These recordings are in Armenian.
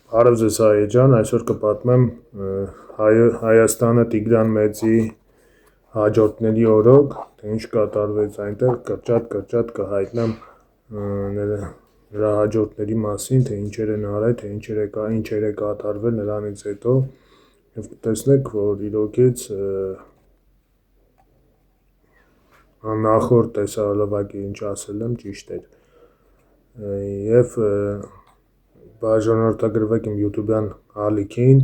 Բարև ձեզ Հայ ջան, այսօր կպատմեմ Հայաստանը Տիգրան Մեծի հաջորդների օրոք, թե ինչ կատարվեց այնտեղ, կրճատ կհայտնեմ նրա հաջորդների մասին, թե ինչեր են արել, թե ինչեր է կատարվել նրանից հետո, եւ կտեսնեք, որ իրոքից նախորդ տեսահոլովակի ինչ ասել եմ ճիշտ էր, եւ բաժանորդագրվեք իմ YouTube-յան ալիքին,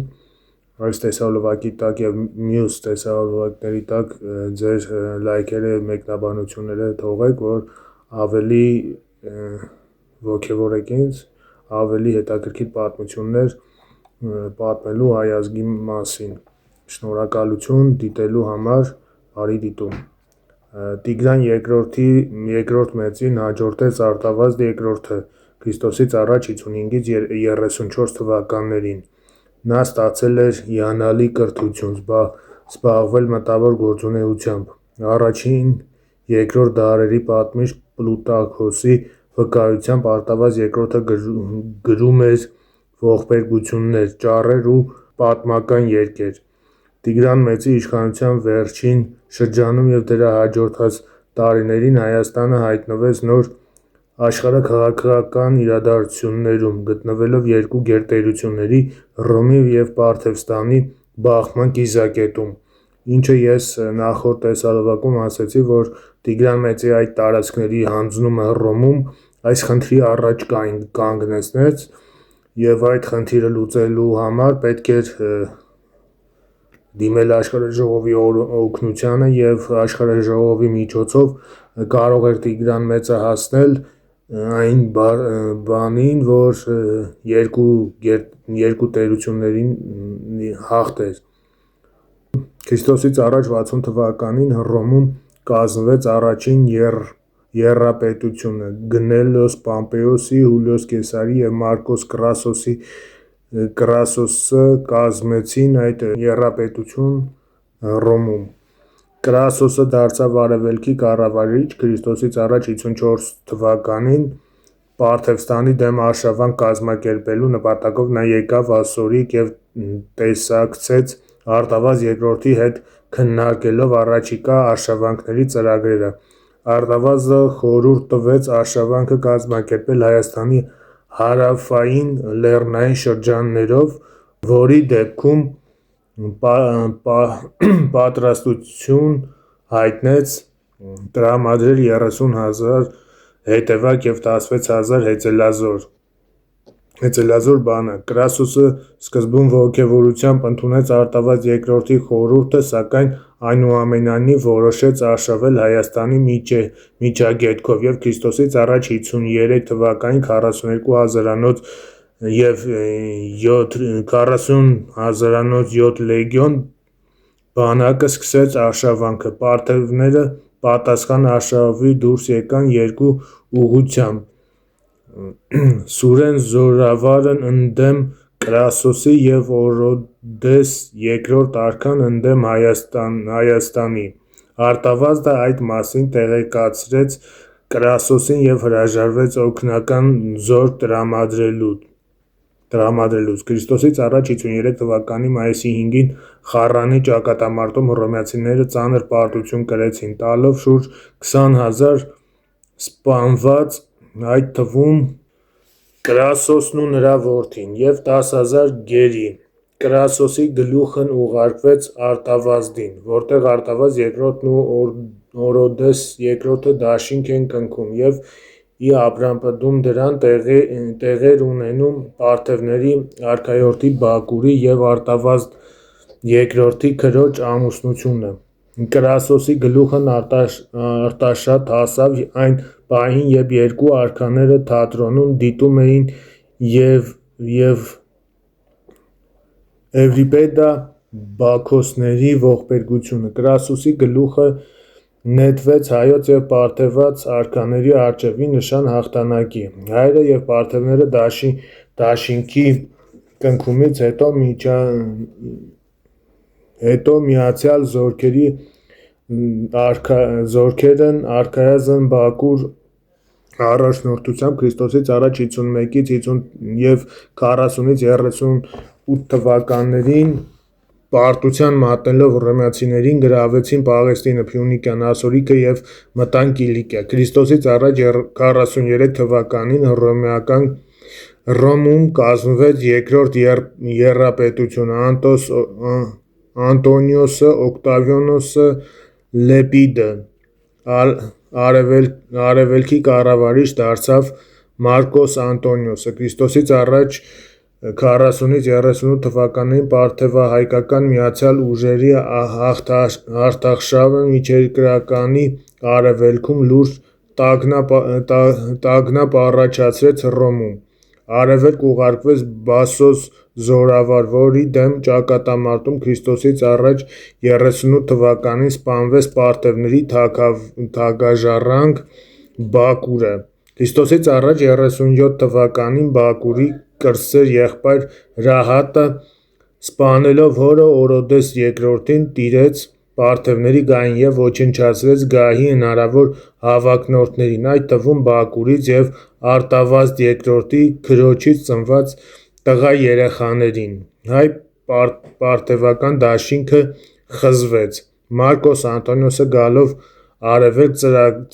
այս տեսահոլովակի տակ եւ մյուս տեսահոլովակների տակ ձեր լայքերը եւ մեկնաբանությունները թողեք, որ ավելի ոգևորեք ինձ, ավելի հետաքրքիր պատմություններ պատմելու հայ ազգի մասին։ Շնորհակալություն դիտելու համար, բարի դիտում։ Տիգրան երկրորդ Մեծին հաջորդեց Արտավազդ երկրորդը Քրիստոսից առաջ 55-ից 34 թվականներին։ Նա ստացել էր հիանալի կրթություն, զբաղվել մտավոր գործունեությամբ։ Առաջին, երկրորդ դարերի պատմիչ Պլուտարխոսի վկայությամբ Արտավազդ երկրորդը գրում էր ողբերգություններ, ճառեր ու պատմական երգեր։ Տիգրան Մեծի իշխանության վերջին շրջանում եւ դրա հաջորդած տարիներին Հայաստանը հայտնվեց նոր աշխարհաքաղաքական իրադարձություններում, գտնվելով երկու գերտերությունների՝ Հռոմի եւ Պարթեւստանի բախման կիզակետում, ինչը ես նախորդ տեսահոլովակում ասեցի, որ Տիգրան Մեծի այդ տարածքների հանձնումը Հռոմում այս խնդրի առաջ կանգնեցրեց եւ այդ խնդիրը լուծելու համար պետք էր դիմել աշխարհաժողովի օգնությանը եւ աշխարհաժողովի միջոցով կարող էր Տիգրան Մեծը հասնել այն բանին, որ երկու տերություններին հաղթեր։ Քրիստոսից առաջ 60 թվականին Հռոմում կազմվեց առաջին եռապետությունը Գնելիոս Պոմպեոսի, Հուլիոս Կեսարի եւ Մարկոս Կրասոսը կազմեցին այդ եռապետությունը Հռոմում։ Կրասոսը դարձավ Արևելքի կառավարիչ, Քրիստոսից առաջ 54 թվականին Պարթեւստանի դեմ արշավանք կազմակերպելու նպատակով նա եկավ Ասորիկ եւ տեսակցեց Արտավազդ երկրորդի հետ քննարկելով առաջիկա արշավանքների ծրագրերը։ Արտավազդը խորհուրդ տվեց արշավանքը կազմակերպել Հայաստանի հարավային լեռնային շրջաններով, որի դեպքում պատրաստություն հայտնեց տրամադրել 30,000 հետևակ եւ 16,000 հեծելազոր բանակ։ Կրասոսը սկզբում ոգևորությամբ ընդունեց Արտավազդ երկրորդի խորհուրդը, սակայն այնուամենայնիվ որոշեց արշավել Հայաստանի միջագետքով եւ Քրիստոսից առաջ 53 թվականին 42,000-անոց եւ 40,000-անոց 7 լեգիոն բանակը սկսեց արշավանքը։ Պարթևները պատասխան արշավի դուրս եկան երկու ուղղությամբ՝ Սուրեն Զորավարն ընդդեմ Կրասոսի եւ Օրոդես երկրորդ արքան ընդդեմ Հայաստանի։ Արտավազդը այդ մասին տեղեկացրեց Կրասոսին եւ հրաժարվեց օգնական զորք տրամադրելուց։ Քրիստոսից առաջ 53 թվականի մայիսի 5-ին Խառանի ճակատամարտում հռոմեացիները ծանր պարտություն կրեցին, տալով շուրջ 20,000 սպանված, այդ թվում Կրասոսն ու նրա որդին, եւ 10,000 գերի։ Կրասոսի գլուխն ուղարկվեց Արտավազդին, որտեղ Արտավազդ երկրորդն ու Օրոդես երկրորդը դաշինք են կնքում եւ ի ապրանքպատում դրան տեղեր ունենում Պարթևների արքայորդի Բակուրի եւ Արտավազդ երկրորդի քրոջ ամուսնությունը։ Կրասոսի գլուխն արտաշատ հասավ այն պահին, երբ երկու արքաները թատրոնում դիտում էին Էվրիպիադա Բաքոսների ողբերգությունը։ Կրասոսի գլուխը նետվեց հայոց եւ պարթեւաց արքաների առջեւ՝ ի նշան հաղթանակի։ Հայերը եւ պարթևները դաշինքի կնքումից հետո միացյալ զորքերն արքայազն Բակուր առաջնորդությամբ Քրիստոսից առաջ 51-ից 50 և 40-ից 38 թվականներին պարտության մատնելով հռոմեացիներին գրավեցին Պաղեստինը, Փյունիկյան Ասորիքը և մտան Կիլիկիա։ Քրիստոսից առաջ 43 թվականին Հռոմում կազմվեց երկրորդ եռապետությունը։ Անտոնիոս Օկտավիանոս Լեպիդը արևելքի կառավարիչ դարձավ Մարկոս Անտոնիոսը։ Քրիստոսից առաջ 40-ից 38 թվականներին պարթևահայկական միացյալ ուժերի արտախշավը միջերկրականի արևելքում լուրջ տագնապ առաջացրեց Հռոմում։ Արևելք ուղարկվեց Բասոս զորավար, որի դեմ ճակատամարտում Քրիստոսից առաջ 38 թվականին սպանվեց պարթևների թագաժառանգ Բակուրը։ Քրիստոսից առաջ 37 թվականին Բակուրի կրտսեր եղբայր Հրահատը, սպանելով հորը Օրոդես II-ին, տիրեց պարթևների գահին և ոչնչացրեց գահի հնարավոր հավակնորդներին, այդ թվում Բակուրից և Արտավազդ II-ի քրոջից ծնված տղա երեխաներին։ Հայ պարթևական դաշինքը խզվեց։ Մարկոս Անտոնիոսը գալով արևելք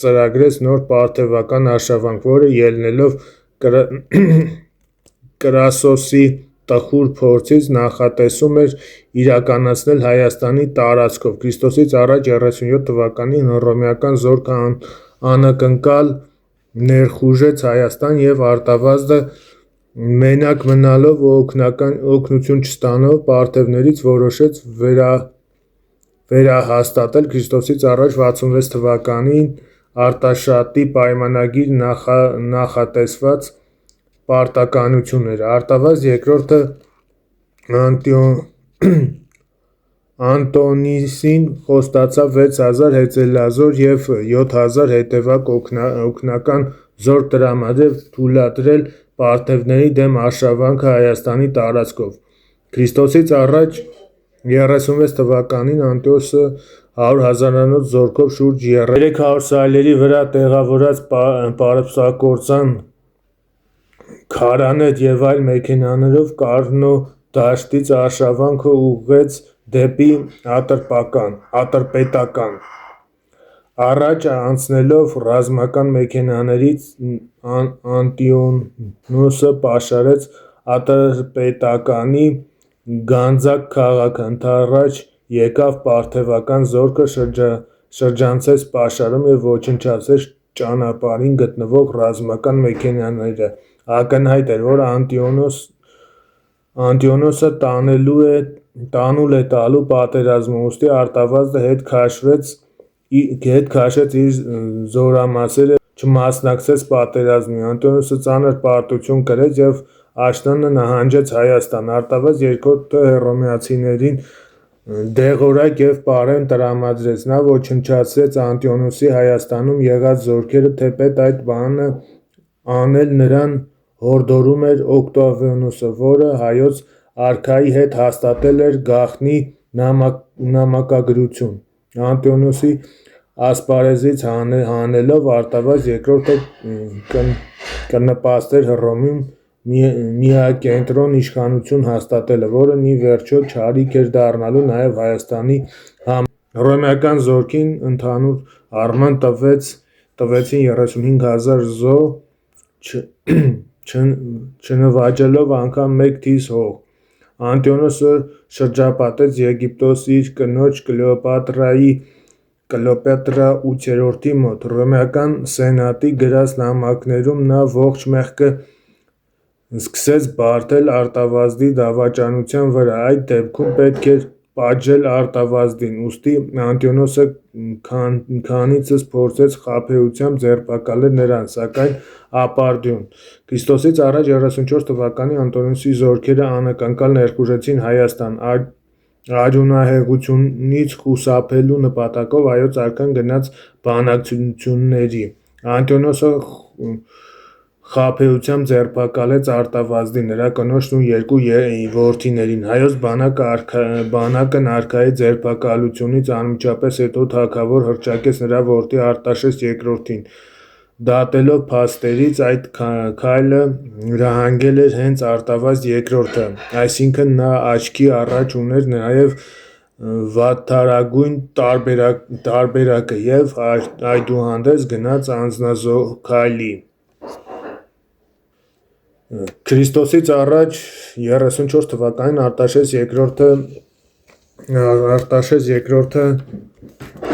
ծրագրեց նոր պարթևական արշավանք, որը ելնելով Կրասոսի տխուր փորձից նախատեսում էր իրականացնել Հայաստանի տարածքով։ Քրիստոսից առաջ 37 թվականին հռոմեական զորքը անակնկալ ներխուժեց Հայաստան և Արտավազդը մենակ մնալով ու օգնություն չստանալով պարթևներից որոշեց վերահաստատել Քրիստոսից առաջ 66 թվականին Արտաշատի պայմանագիր նախատեսված պարտականությունները։ Արտավազդ II Անտոնիսին խոստացավ 6000 հեծելազոր և 7000 հետևակ օգնական զորք տրամադրել թույլատրել պարթևների դեմ արշավանքը Հայաստանի տարածքով։ Քրիստոսից առաջ 36 թվականին Անտոնիսը 100 հազարանոց զորքով շուրջ 300 սայլերի վրա տեղավորած պարսպակործան քարանետ և այլ մեքենաներով Կառնո դաշտից արշավանքը ուղղեց դեպի Ատրպետական։ Առաջ անցնելով ռազմական մեքենաներից Անտոնիոսը պաշարեց Ատրպետականի Գանձակ քաղաքը, ընդառաջ եկավ պարթևական զորքը, շրջանցեց պաշարումը և ոչնչացրեց ճանապարհին գտնվող ռազմական մեքենաները։ Ակնհայտ էր, որ Անտոնիոսը տանուլ է տալու պատերազմը, ուստի Արտավազդը հետ քաշեց իր զորամասերը և չմասնակցեց պատերազմին։ Անտոնիոսը ծանր պարտություն կրեց և աշնանը նահանջեց Հայաստան։ Արտավազդ II հռոմեացիներին դեղորայք և պարեն տրամադրեց։ Նա ոչնչացրեց Անտոնիոսի Հայաստանում եղած զորքերը, թեպետ այդ բանը անել նրան հորդորում էր Օկտավիանոսը, որը հայոց արքայի հետ հաստատել էր գաղտնի նամակագրություն։ Անտոնիոսի ասպարեզից հանելով Արտավազդ II կնպաստեր Հռոմում միակենտրոն իշխանություն հաստատելը, որն ի վերջո չարիք էր դառնալու նաև Հայաստանի համար։ Հռոմեական զորքին ընդհանուր առմամբ տվեցին 35000 զոհ, չնվաճելով անգամ մեկ թիզ հող։ Անտոնիոսը շրջապատեց Եգիպտոս իր կնոջ Կլեոպատրա 8-րդի մոտ։ Հռոմեական սենատի գրած նամակներում նա ողջ մեղքը սկսեց բարդել Արտավազդի դավաճանության վրա։ Այդ դեպքում պետք էր պատժել Արտավազդին, ուստի Անտոնիոսը քանիցս փորձեց խաբեությամբ ձերբակալել նրան, սակայն ապարդյուն։ Քրիստոսից առաջ 34 թվականին Անտոնիոսի զորքերը անակնկալ ներխուժեցին Հայաստան։ Արյունահեղությունից խուսափելու նպատակով հայոց արքան գնաց բանակցությունների։ Անտոնիոսը խաբեությամբ ձերբակալեց Արտավազդին, նրա կնոջն ու երկու որդիներին։ Հայոց բանակն արքայի ձերբակալությունից անմիջապես հետո թագավոր հռչակեց նրա որդի Արտաշես II-ին, Դատելով փաստերից այդ քայլը հրահանգել էր հենց Արտավազդ երկրորդը, այսինքն նա աչքի առաջ ուներ նաև վատթարագույն տարբերակը և այդուհանդերձ գնաց անձնազոհ քայլի։ Քրիստոսից առաջ 34 թվականին Արտաշես երկրորդը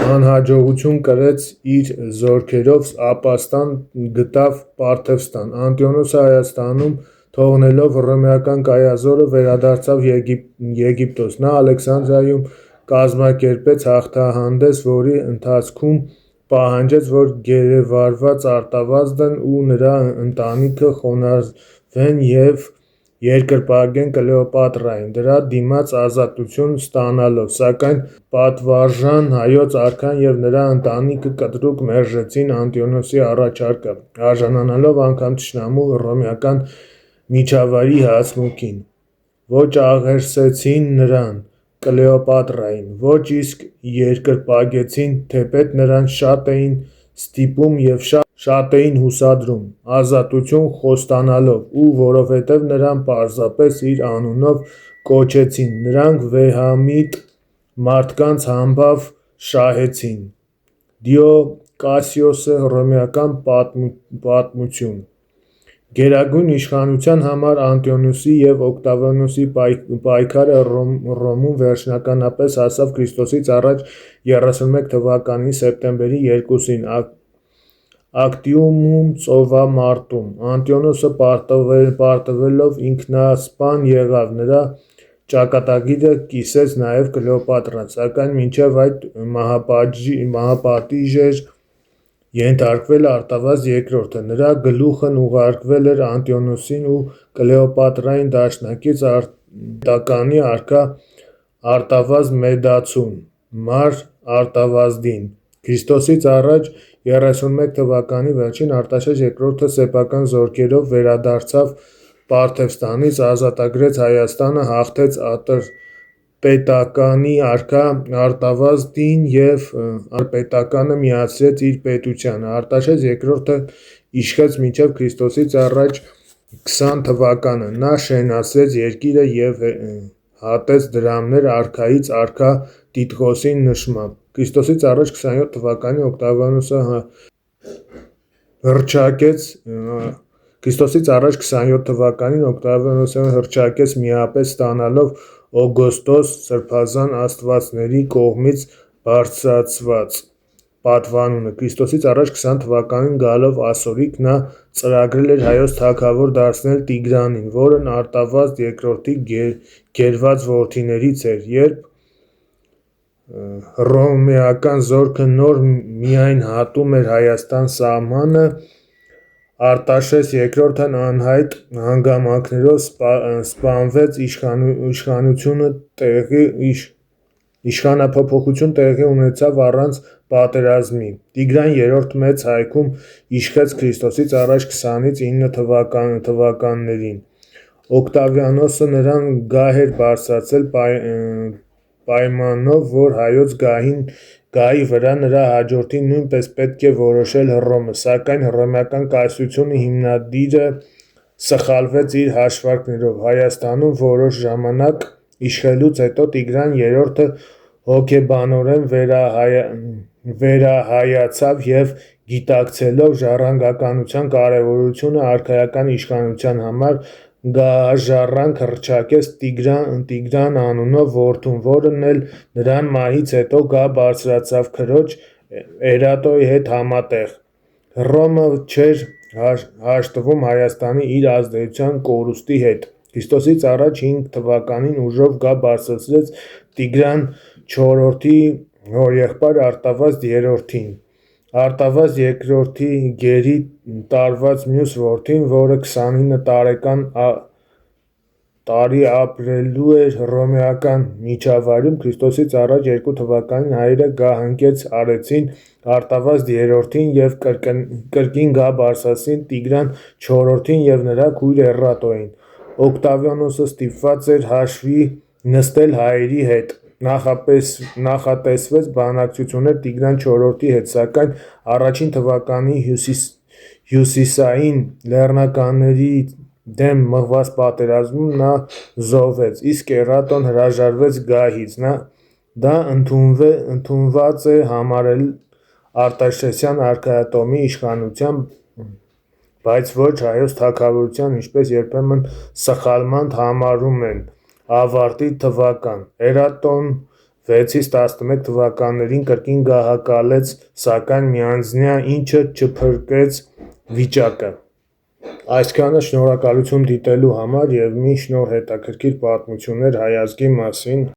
անհաջողություն կրեց իր զորքերով ապաստան գտավ Պարթևստան։ Անտիոնոսը Հայաստանում թողնելով հռոմեական կայազորը վերադարձավ Եգիպտոս։ Նա Ալեքսանդրիայում կազմակերպեց հաղթահանդես, որի ընթացքում պահանջեց, որ գերեվարված Արտավազդն ու նրա ընտանիքը խոնարհվեն և երկրպագեն Կլեոպատրային, դրա դիմաց ազատություն ստանալով, սակայն պատվարժան հայոց արքան և նրա ընտանիքը կտրուկ մերժեցին Անտիոնոսի առաջարկը, արժանանալով անգամ թշնամու հռոմեական միջավայրի հասմունքին։ Ոչ աղերսեցին նրան Կլեոպատրային, ոչ իսկ երկրպագեցին, թեպետ նրան շատ էին ստիպում և շատ էին հուսադրում, ազատություն խոստանալով, ու որովհետև նրան պարզապես իր անունով կոչեցին, նրանք վեհամիտ մարդկանց համբավ շահեցին։ Դիո Կասիոսը Հռոմեական պատմություն։ Գերագույն իշխանության համար Անտիոնոսի և Օկտավիանոսի պայքարը Հռոմում վերջնականապես հասավ Քրիստոսից առաջ 31 թվականի սեպտեմբերի 2-ին Ակտիումում ծովամարտում։ Անտիոնոսը պարտվելով ինքնասպան եղավ, նրա ճակատագիրը կիսեց նաև Կլեոպատրան, սակայն մինչև այդ մահապատիժ էր ենթարկվել Արտավազդ երկրորդը։ Նրա գլուխն ուղարկվել էր Անտիոնոսին ու Կլեոպատրային դաշնակից Պետականի արքա Արտավազդ Մեծացուն (Մար Արտավազդին)։ Քրիստոսից առաջ 31 թվականի վերջին Արտաշես երկրորդը սեփական զորքերով վերադարձավ Պարթևստանից, ազատագրեց Հայաստանը, հաղթեց Ատրպետականի արքա Արտավազդին և Ատրպետականը միացրեց իր պետությանը։ Արտաշես երկրորդն իշխեց մինչև Քրիստոսից առաջ 20 թվականը։ Նա շենացրեց երկիրը և հատեց դրամներ արքայից արքա Տիտղոսի նշմամբ։ Քրիստոսից առաջ 27 թվականին Օկտավիանոսը հռչակեց միապետ ստանալով Օգոստոս սրբազան աստվածների կողմից բարձրացված պատվանունը։ Քրիստոսից առաջ 20 թվականին գալով ասորիկ նա ծրագրել էր հայոց թագավոր դարձնել Տիգրանին, որն Արտավազդ երկրորդի գերված որդիներից էր։ Երբ հռոմեական զորքը նոր միայն հատում էր Հայաստան սահմանը, Արտաշես երկրորդն անհայտ հանգամանքներով սպանվեց, իշխանափոփոխություն տեղի ունեցավ առանց պատերազմի։ Տիգրան III Մեծ Հայքում իշխեց Քրիստոսից առաջ 20-ից 9 թվականներին։ Օկտավիանոսը նրան գահ էր բարձրացրել պայմանով, որ հայոց գահի վրա նրա հաջորդին նույնպես պետք է որոշեր Հռոմը, սակայն հռոմեական կայսրությունը հիմնադիրը սխալվեց իր հաշվարկներով։ Հայաստանում որոշ ժամանակ իշխելուց հետո Տիգրան III-ը հոգեբանորեն վերահայացավ և գիտակցելով ժառանգականության կարևորությունը արքայական իշխանության համար, գահաժառանգ հռչակեց Տիգրան անունով որդուն, որն էլ նրան մահից հետո գահ բարձրացավ քրոջ Էրատոյի հետ համատեղ։ Հռոմը չէր հաշտվում Հայաստանի իր ազդեցության կորուստի հետ։ Քրիստոսից առաջ 5 թվականին ուժով գահ բարձրացրեց Տիգրան IV-ի հորեղբայր Արտավազդ III-ին։ Արտավազդ երկրորդի գերի տարված մյուս որդին, որը 29 տարի ապրելու էր հռոմեական միջավայրում, Քրիստոսից առաջ 2 թվականին հայերը գահ ընկեց արեցին Արտավազդ III-ին և կրկին գահ բարձրացրին Տիգրան IV-ին և նրա քույր Էրատոյին։ Օկտավիանոսը ստիպված էր հաշվի նստել հայերի հետ, նախատեսվեց բանակցություններ Տիգրան IV-ի հետ, սակայն առաջին թվականի հյուսիսային լեռնականների դեմ մղված պատերազմում նա զոհվեց, իսկ Էրատոն հրաժարվեց գահից։ Դա ընդունված է համարել Արտաշեսյան արքայատոմի իշխանության, բայց ոչ հայոց թագավորության, ինչպես երբեմն սխալմամբ համարում են, ավարտի թվական։ Էրատոն 6-11 թվականներին կրկին գահակալեց, սակայն միանձնյա, ինչը չփրկեց վիճակը։ Այսքանը շնորհակալություն դիտելու համար և մի շնորհ հետաքրքիր պատմություններ հայ ազգի մասին։